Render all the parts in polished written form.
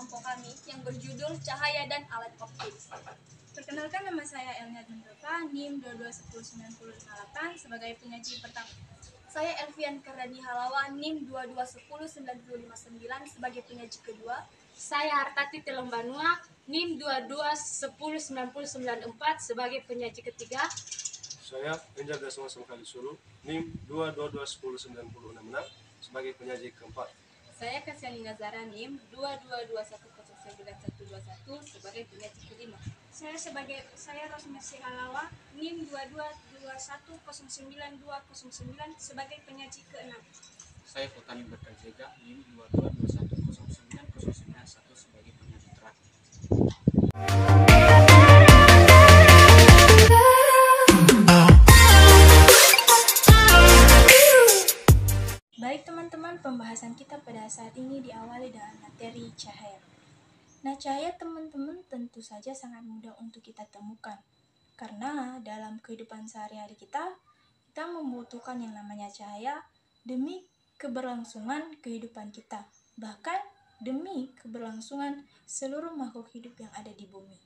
kelompok kami yang berjudul Cahaya dan Alat Optik. Perkenalkan, nama saya Elniat Mendoka, NIM 22109058 sebagai penyaji pertama. Saya Elvian Kardani Halawa, NIM 22109059 sebagai penyaji kedua. Saya Hartati Telombanua, NIM 22109094 sebagai penyaji ketiga. Saya Enjar Dasma Kalisuru, NIM 22109066 sebagai penyaji keempat. Saya Kasyani Nazara, NIM 2221091121 sebagai penyaji kelima. Saya Rosmersi Halawa, NIM 2221092209 sebagai penyaji keenam. Saya Putani Bertajega, NIM 2221090991 sebagai penyaji terakhir. Baik teman-teman, pembahasan kita pada saat ini diawali dengan materi cahaya. Nah, cahaya teman-teman tentu saja sangat mudah untuk kita temukan. Karena dalam kehidupan sehari-hari kita membutuhkan yang namanya cahaya demi keberlangsungan kehidupan kita. Bahkan demi keberlangsungan seluruh makhluk hidup yang ada di bumi.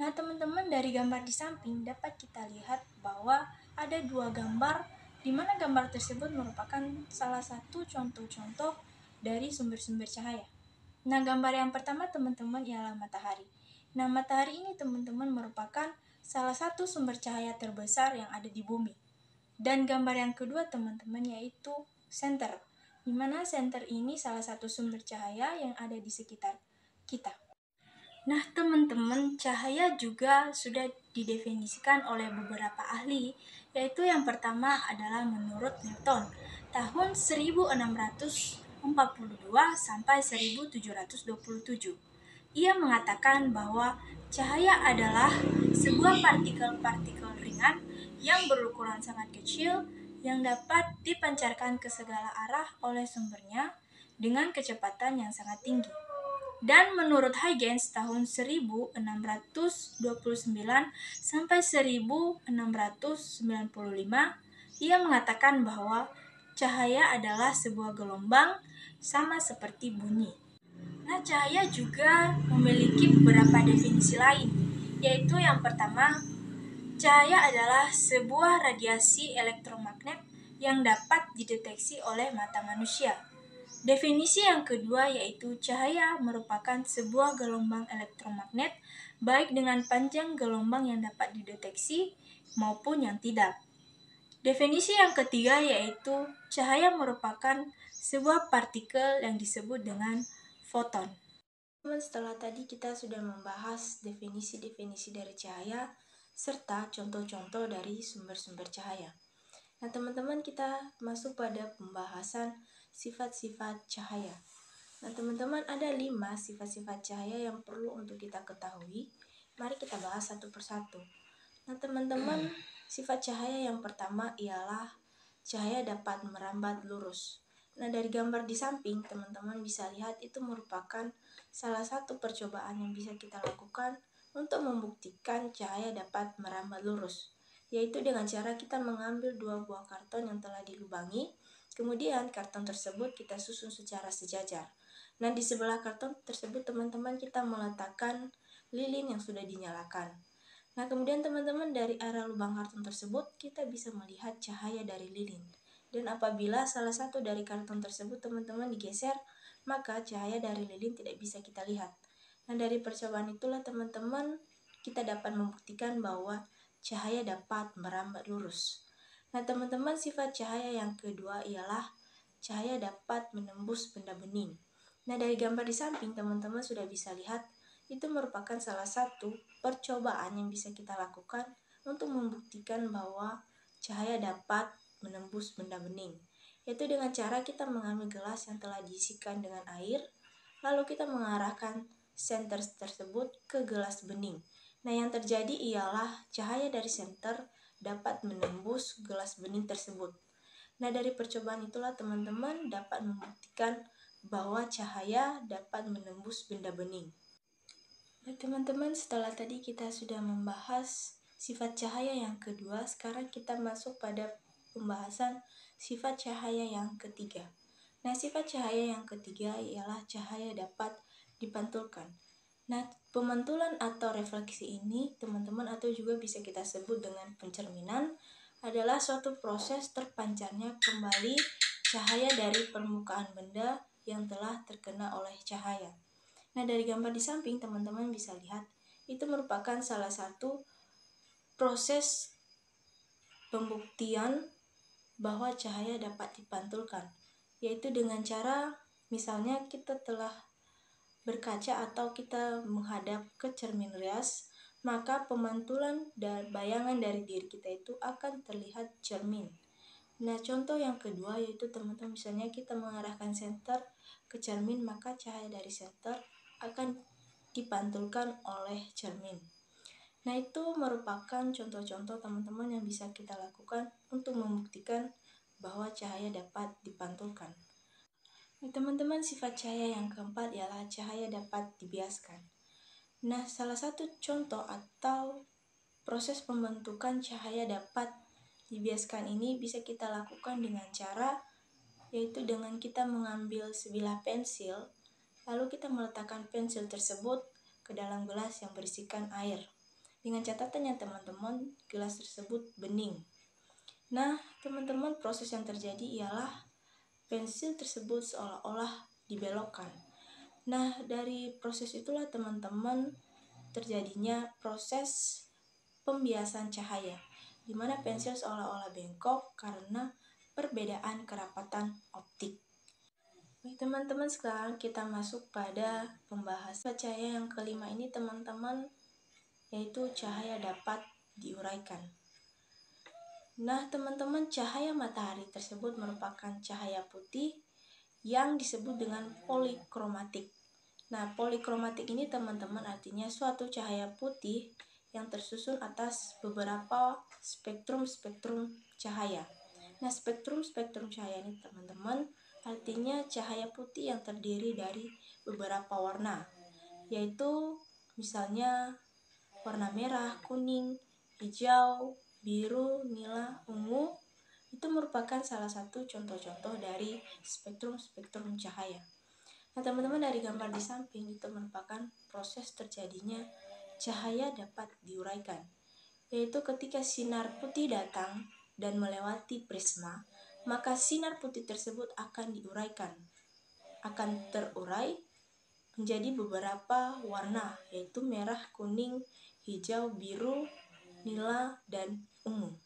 Nah, teman-teman, dari gambar di samping dapat kita lihat bahwa ada dua gambar di mana gambar tersebut merupakan salah satu contoh-contoh dari sumber-sumber cahaya. Nah, gambar yang pertama teman-teman ialah matahari. Nah, matahari ini teman-teman merupakan salah satu sumber cahaya terbesar yang ada di bumi. Dan gambar yang kedua teman-teman yaitu senter, di mana senter ini salah satu sumber cahaya yang ada di sekitar kita. Nah, teman-teman, cahaya juga sudah didefinisikan oleh beberapa ahli, yaitu yang pertama adalah menurut Newton, tahun 1642 sampai 1727. Ia mengatakan bahwa cahaya adalah sebuah partikel-partikel ringan yang berukuran sangat kecil yang dapat dipancarkan ke segala arah oleh sumbernya dengan kecepatan yang sangat tinggi. Dan menurut Huygens tahun 1629 sampai 1695, ia mengatakan bahwa cahaya adalah sebuah gelombang sama seperti bunyi. Nah, cahaya juga memiliki beberapa definisi lain, yaitu yang pertama, cahaya adalah sebuah radiasi elektromagnet yang dapat dideteksi oleh mata manusia. Definisi yang kedua yaitu cahaya merupakan sebuah gelombang elektromagnet baik dengan panjang gelombang yang dapat dideteksi maupun yang tidak. Definisi yang ketiga yaitu cahaya merupakan sebuah partikel yang disebut dengan foton. Setelah tadi kita sudah membahas definisi-definisi dari cahaya serta contoh-contoh dari sumber-sumber cahaya. Nah, teman-teman, kita masuk pada pembahasan sifat-sifat cahaya. Nah, teman-teman, ada 5 sifat-sifat cahaya yang perlu untuk kita ketahui. Mari kita bahas satu persatu. Nah, teman-teman, sifat cahaya yang pertama ialah cahaya dapat merambat lurus. Nah, dari gambar di samping, teman-teman bisa lihat itu merupakan salah satu percobaan yang bisa kita lakukan untuk membuktikan cahaya dapat merambat lurus, yaitu dengan cara kita mengambil 2 buah karton yang telah dilubangi, kemudian karton tersebut kita susun secara sejajar. Nah, di sebelah karton tersebut teman-teman kita meletakkan lilin yang sudah dinyalakan. Nah, kemudian teman-teman dari area lubang karton tersebut kita bisa melihat cahaya dari lilin. Dan apabila salah satu dari karton tersebut teman-teman digeser, maka cahaya dari lilin tidak bisa kita lihat. Nah, dari percobaan itulah teman-teman kita dapat membuktikan bahwa cahaya dapat merambat lurus. Nah, teman-teman, sifat cahaya yang kedua ialah cahaya dapat menembus benda bening. Nah, dari gambar di samping teman-teman sudah bisa lihat itu merupakan salah satu percobaan yang bisa kita lakukan untuk membuktikan bahwa cahaya dapat menembus benda bening, yaitu dengan cara kita mengambil gelas yang telah diisikan dengan air, lalu kita mengarahkan senter tersebut ke gelas bening. Nah, yang terjadi ialah cahaya dari senter dapat menembus gelas bening tersebut. Nah, dari percobaan itulah teman-teman dapat membuktikan bahwa cahaya dapat menembus benda bening. Nah, teman-teman, setelah tadi kita sudah membahas sifat cahaya yang kedua, sekarang kita masuk pada pembahasan sifat cahaya yang ketiga. Nah, sifat cahaya yang ketiga ialah cahaya dapat dipantulkan. Nah, pemantulan atau refleksi ini, teman-teman, atau juga bisa kita sebut dengan pencerminan, adalah suatu proses terpancarnya kembali cahaya dari permukaan benda yang telah terkena oleh cahaya. Nah, dari gambar di samping, teman-teman bisa lihat, itu merupakan salah satu proses pembuktian bahwa cahaya dapat dipantulkan, yaitu dengan cara misalnya kita telah berkaca atau kita menghadap ke cermin rias, maka pemantulan dan bayangan dari diri kita itu akan terlihat cermin. Nah, contoh yang kedua yaitu teman-teman misalnya kita mengarahkan senter ke cermin, maka cahaya dari senter akan dipantulkan oleh cermin. Nah, itu merupakan contoh-contoh teman-teman yang bisa kita lakukan untuk membuktikan bahwa cahaya dapat dipantulkan. Nah, teman-teman, sifat cahaya yang keempat ialah cahaya dapat dibiaskan. Nah, salah satu contoh atau proses pembentukan cahaya dapat dibiaskan ini bisa kita lakukan dengan cara yaitu dengan kita mengambil sebilah pensil, lalu kita meletakkan pensil tersebut ke dalam gelas yang berisikan air. Dengan catatannya teman-teman, gelas tersebut bening. Nah, teman-teman, proses yang terjadi ialah pensil tersebut seolah-olah dibelokkan. Nah, dari proses itulah teman-teman terjadinya proses pembiasan cahaya, di mana pensil seolah-olah bengkok karena perbedaan kerapatan optik. Baik teman-teman, sekarang kita masuk pada pembahasan cahaya yang kelima ini teman-teman, yaitu cahaya dapat diuraikan. Nah, teman-teman, cahaya matahari tersebut merupakan cahaya putih yang disebut dengan polikromatik. Nah, polikromatik ini teman-teman artinya suatu cahaya putih yang tersusun atas beberapa spektrum-spektrum cahaya. Nah, spektrum-spektrum cahaya ini teman-teman artinya cahaya putih yang terdiri dari beberapa warna, yaitu misalnya warna merah, kuning, hijau, biru, nila, ungu. Itu merupakan salah satu contoh-contoh dari spektrum-spektrum cahaya. Nah, teman-teman, dari gambar di samping itu merupakan proses terjadinya cahaya dapat diuraikan, yaitu ketika sinar putih datang dan melewati prisma, maka sinar putih tersebut akan diuraikan, akan terurai menjadi beberapa warna, yaitu merah, kuning, hijau, biru, nila, dan ungu.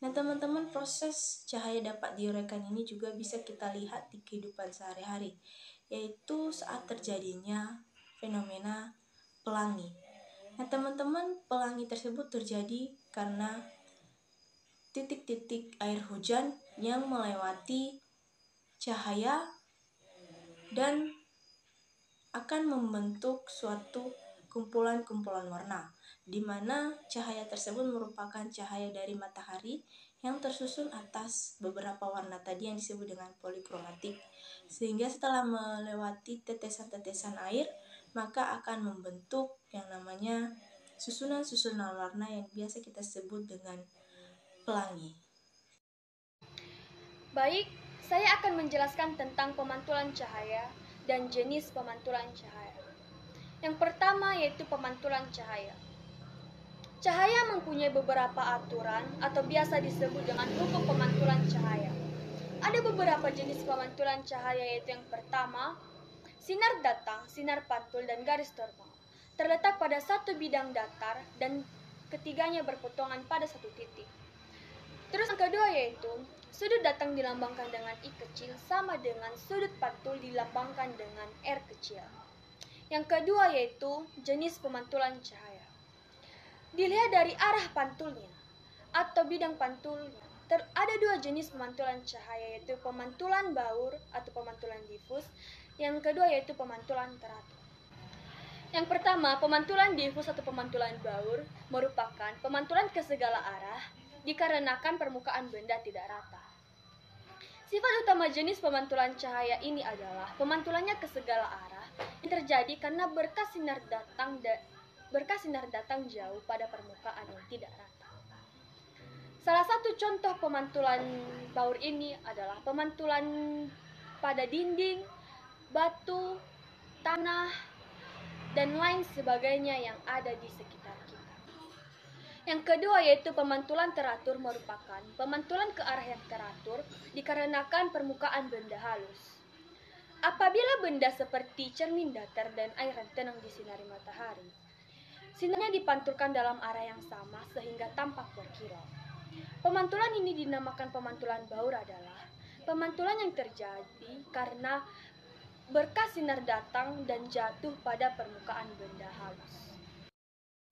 Nah, teman-teman, proses cahaya dapat diuraikan ini juga bisa kita lihat di kehidupan sehari-hari, yaitu saat terjadinya fenomena pelangi. Nah, teman-teman, pelangi tersebut terjadi karena titik-titik air hujan yang melewati cahaya dan akan membentuk suatu kumpulan-kumpulan warna, di mana cahaya tersebut merupakan cahaya dari matahari yang tersusun atas beberapa warna tadi yang disebut dengan polikromatik, sehingga setelah melewati tetesan-tetesan air, maka akan membentuk yang namanya susunan-susunan warna yang biasa kita sebut dengan pelangi. Baik, saya akan menjelaskan tentang pemantulan cahaya dan jenis pemantulan cahaya. Yang pertama yaitu pemantulan cahaya. Cahaya mempunyai beberapa aturan atau biasa disebut dengan hukum pemantulan cahaya. Ada beberapa jenis pemantulan cahaya, yaitu yang pertama, sinar datang, sinar pantul, dan garis terbang. Terletak pada satu bidang datar dan ketiganya berpotongan pada satu titik. Terus yang kedua yaitu sudut datang dilambangkan dengan I kecil sama dengan sudut pantul dilambangkan dengan R kecil. Yang kedua yaitu jenis pemantulan cahaya. Dilihat dari arah pantulnya atau bidang pantulnya. Ada dua jenis pemantulan cahaya, yaitu pemantulan baur atau pemantulan difus. Yang kedua yaitu pemantulan teratur. Yang pertama, pemantulan difus atau pemantulan baur merupakan pemantulan ke segala arah dikarenakan permukaan benda tidak rata. Sifat utama jenis pemantulan cahaya ini adalah pemantulannya ke segala arah yang terjadi karena berkas sinar datang jauh pada permukaan yang tidak rata. Salah satu contoh pemantulan baur ini adalah pemantulan pada dinding, batu, tanah, dan lain sebagainya yang ada di sekitar kita. Yang kedua yaitu pemantulan teratur merupakan pemantulan ke arah yang teratur dikarenakan permukaan benda halus. Apabila benda seperti cermin datar dan air yang tenang disinari matahari, sinarnya dipantulkan dalam arah yang sama sehingga tampak berkilau. Pemantulan ini dinamakan pemantulan baur adalah pemantulan yang terjadi karena berkas sinar datang dan jatuh pada permukaan benda halus.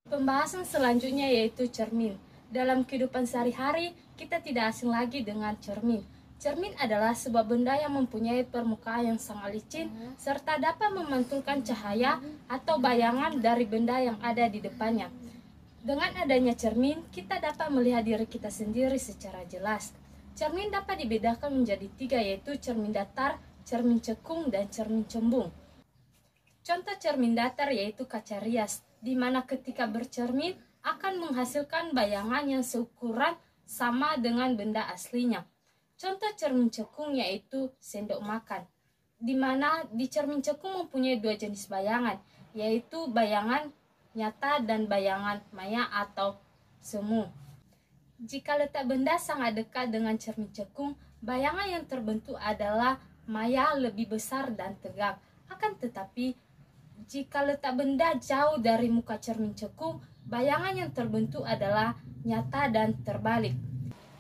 Pembahasan selanjutnya yaitu cermin. Dalam kehidupan sehari-hari, kita tidak asing lagi dengan cermin. Cermin adalah sebuah benda yang mempunyai permukaan yang sangat licin serta dapat memantulkan cahaya atau bayangan dari benda yang ada di depannya. Dengan adanya cermin, kita dapat melihat diri kita sendiri secara jelas. Cermin dapat dibedakan menjadi 3 yaitu cermin datar, cermin cekung, dan cermin cembung. Contoh cermin datar yaitu kaca rias, di mana ketika bercermin akan menghasilkan bayangan yang seukuran sama dengan benda aslinya. Contoh cermin cekung yaitu sendok makan, di mana di cermin cekung mempunyai 2 jenis bayangan, yaitu bayangan nyata dan bayangan maya atau semu. Jika letak benda sangat dekat dengan cermin cekung, bayangan yang terbentuk adalah maya lebih besar dan tegak. Akan tetapi, jika letak benda jauh dari muka cermin cekung, bayangan yang terbentuk adalah nyata dan terbalik.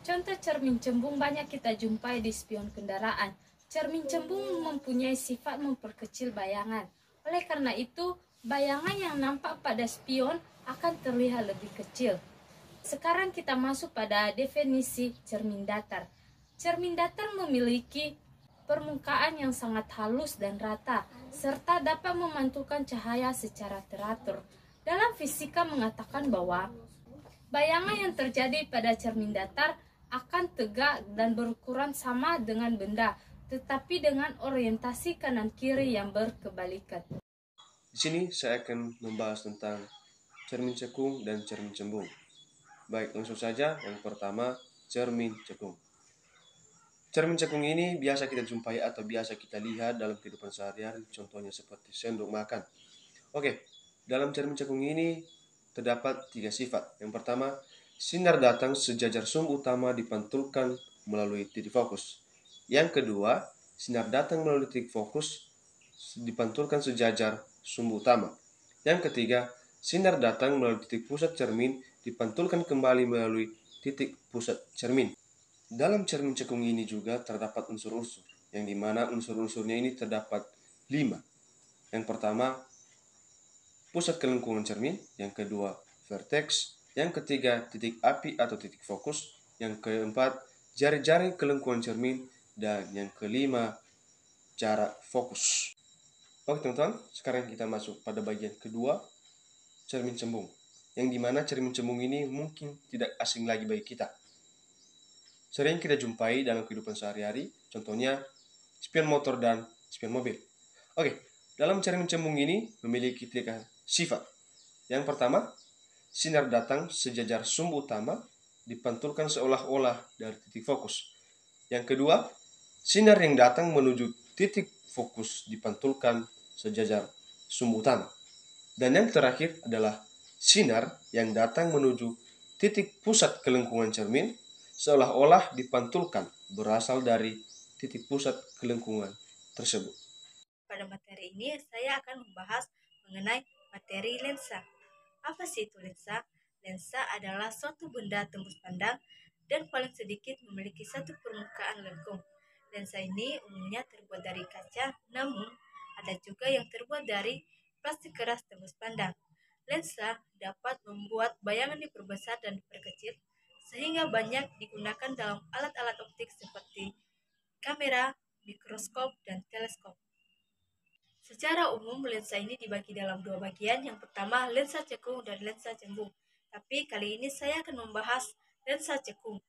Contoh cermin cembung banyak kita jumpai di spion kendaraan. Cermin cembung mempunyai sifat memperkecil bayangan. Oleh karena itu, bayangan yang nampak pada spion akan terlihat lebih kecil. Sekarang kita masuk pada definisi cermin datar. Cermin datar memiliki permukaan yang sangat halus dan rata, serta dapat memantulkan cahaya secara teratur. Dalam fisika mengatakan bahwa bayangan yang terjadi pada cermin datar akan tegak dan berukuran sama dengan benda, tetapi dengan orientasi kanan-kiri yang berkebalikan. Di sini saya akan membahas tentang cermin cekung dan cermin cembung. Baik, langsung saja. Yang pertama, cermin cekung. Cermin cekung ini biasa kita jumpai atau biasa kita lihat dalam kehidupan sehari-hari, contohnya seperti sendok makan. Oke, dalam cermin cekung ini terdapat 3 sifat. Yang pertama, sinar datang sejajar sum utama dipantulkan melalui titik fokus. Yang kedua, sinar datang melalui titik fokus dipantulkan sejajar sum utama. Yang ketiga, sinar datang melalui titik pusat cermin dipantulkan kembali melalui titik pusat cermin. Dalam cermin cekung ini juga terdapat unsur-unsur, yang dimana unsur-unsurnya ini terdapat 5. Yang pertama, pusat kelengkungan cermin. Yang kedua, vertex. Yang ketiga, titik api atau titik fokus. Yang keempat, jari-jari kelengkungan cermin. Dan yang kelima, jarak fokus. Oke teman-teman, sekarang kita masuk pada bagian kedua, cermin cembung. Yang dimana cermin cembung ini mungkin tidak asing lagi bagi kita. Sering kita jumpai dalam kehidupan sehari-hari, contohnya spion motor dan spion mobil. Oke, dalam cermin cembung ini memiliki 3 sifat. Yang pertama, sinar datang sejajar sum utama dipantulkan seolah-olah dari titik fokus. Yang kedua, sinar yang datang menuju titik fokus dipantulkan sejajar sum utama. Dan yang terakhir adalah sinar yang datang menuju titik pusat kelengkungan cermin seolah-olah dipantulkan berasal dari titik pusat kelengkungan tersebut. Pada materi ini saya akan membahas mengenai materi lensa. Apa sih itu lensa? Lensa adalah suatu benda tembus pandang dan paling sedikit memiliki satu permukaan lengkung. Lensa ini umumnya terbuat dari kaca, namun ada juga yang terbuat dari plastik keras tembus pandang. Lensa dapat membuat bayangan diperbesar dan diperkecil, sehingga banyak digunakan dalam alat-alat optik seperti kamera, mikroskop, dan teleskop. Secara umum, lensa ini dibagi dalam 2 bagian. Yang pertama, lensa cekung dan lensa cembung. Tapi kali ini saya akan membahas lensa cekung.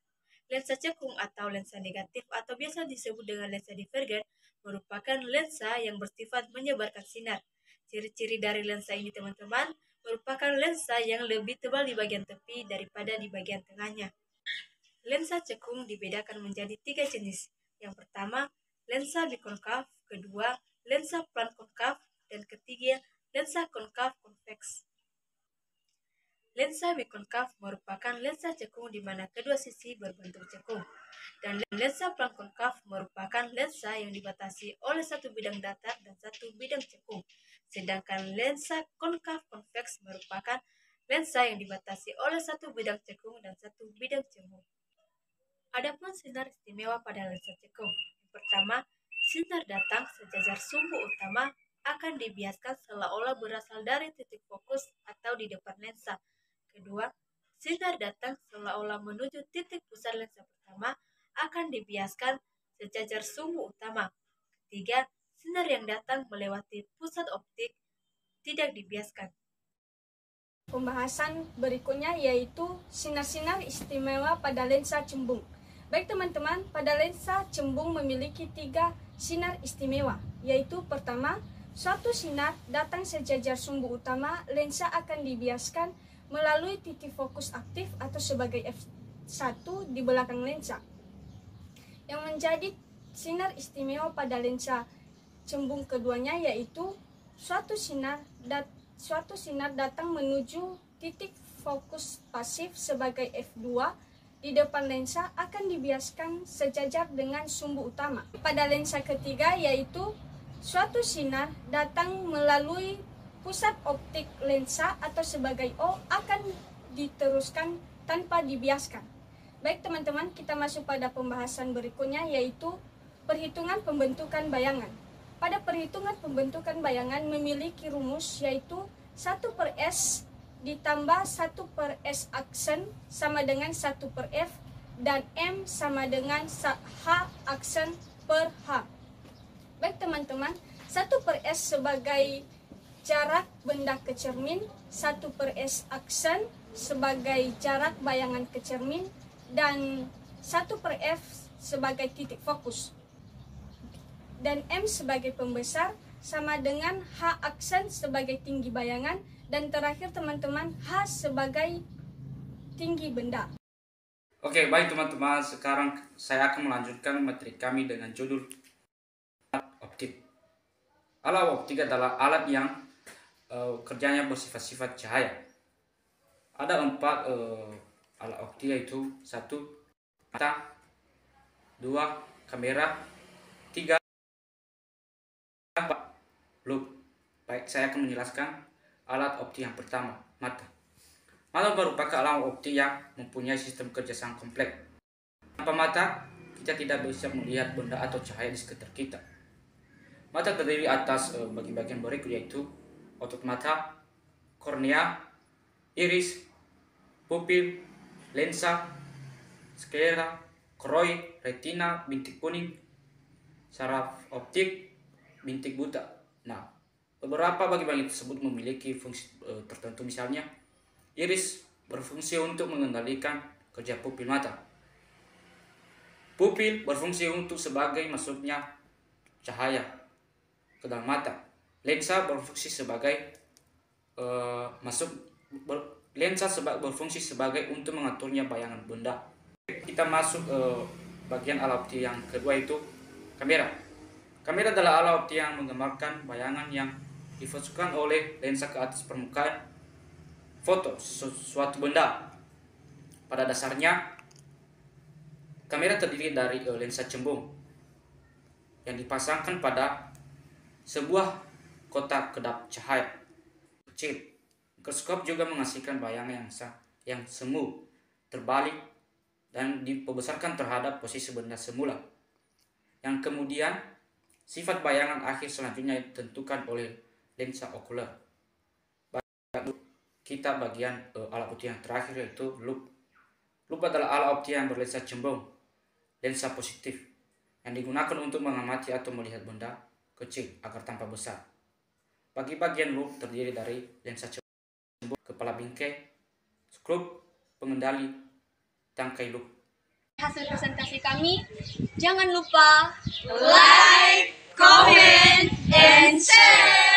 Lensa cekung atau lensa negatif atau biasa disebut dengan lensa divergen merupakan lensa yang bersifat menyebarkan sinar. Ciri-ciri dari lensa ini teman-teman merupakan lensa yang lebih tebal di bagian tepi daripada di bagian tengahnya. Lensa cekung dibedakan menjadi 3 jenis. Yang pertama, lensa bikonkav, kedua, lensa plan konkav, Dan ketiga, lensa konkav konveks. Lensa bikonkav merupakan lensa cekung di mana kedua sisi berbentuk cekung. Dan lensa plankonkav merupakan lensa yang dibatasi oleh satu bidang datar dan satu bidang cekung. Sedangkan lensa konkav konveks merupakan lensa yang dibatasi oleh satu bidang cekung dan satu bidang cembung. Adapun sinar istimewa pada lensa cekung. Yang pertama, sinar datang sejajar sumbu utama akan dibiaskan seolah-olah berasal dari titik fokus atau di depan lensa. Kedua, sinar datang seolah-olah menuju titik pusat lensa pertama akan dibiaskan sejajar sumbu utama. Ketiga, sinar yang datang melewati pusat optik tidak dibiaskan. Pembahasan berikutnya yaitu sinar-sinar istimewa pada lensa cembung. Baik teman-teman, pada lensa cembung memiliki 3 sinar istimewa, yaitu pertama, suatu sinar datang sejajar sumbu utama, lensa akan dibiaskan melalui titik fokus aktif atau sebagai f1 di belakang lensa. Yang menjadi sinar istimewa pada lensa cembung keduanya yaitu suatu sinar datang menuju titik fokus pasif sebagai f2 di depan lensa akan dibiaskan sejajar dengan sumbu utama. Pada lensa ketiga yaitu suatu sinar datang melalui pusat optik lensa atau sebagai O akan diteruskan tanpa dibiaskan. Baik teman-teman, kita masuk pada pembahasan berikutnya yaitu perhitungan pembentukan bayangan. Pada perhitungan pembentukan bayangan memiliki rumus yaitu 1/S ditambah 1/S aksen sama dengan 1/F dan M sama dengan H aksen per H. Baik teman-teman, 1/S sebagai jarak benda ke cermin, 1/S aksen sebagai jarak bayangan ke cermin, dan 1/F sebagai titik fokus. Dan M sebagai pembesar sama dengan H aksen sebagai tinggi bayangan, dan terakhir teman-teman H sebagai tinggi benda. Oke, baik teman-teman, sekarang saya akan melanjutkan materi kami dengan judul alat optik. Alat optik adalah alat yang kerjanya bersifat-sifat cahaya. Ada 4 alat optik yaitu 1 mata, 2 kamera, 3 loop. Baik, saya akan menjelaskan alat optik yang pertama, mata. Mata merupakan alat optik yang mempunyai sistem kerja sangat kompleks. Tanpa mata, kita tidak bisa melihat benda atau cahaya di sekitar kita. Mata terdiri atas bagian-bagian berikut yaitu otot mata, kornea, iris, pupil, lensa, sklera, koroid, retina, bintik kuning, saraf optik, bintik buta. Nah, beberapa bagian tersebut memiliki fungsi tertentu, misalnya iris berfungsi untuk mengendalikan kerja pupil mata. Pupil berfungsi untuk sebagai masuknya cahaya ke dalam mata. Lensa berfungsi sebagai berfungsi sebagai untuk mengaturnya bayangan benda. Kita masuk bagian alat optik yang kedua yaitu kamera. Kamera adalah alat optik yang menggambarkan bayangan yang difokuskan oleh lensa ke atas permukaan foto suatu benda. Pada dasarnya, kamera terdiri dari lensa cembung yang dipasangkan pada sebuah kotak kedap cahaya kecil. Mikroskop juga menghasilkan bayangan yang semu, terbalik, dan dibesarkan terhadap posisi benda semula. Yang kemudian, sifat bayangan akhir selanjutnya ditentukan oleh lensa okuler. Kita bagian alat optik yang terakhir yaitu loop. Loop adalah alat optik yang berlensa cembung, lensa positif, yang digunakan untuk mengamati atau melihat benda kecil agar tampak besar. Bagian loop terdiri dari lensa cembung, kepala bingkai, skrup, pengendali, tangkai loop. Hasil presentasi kami, jangan lupa like, comment, and share.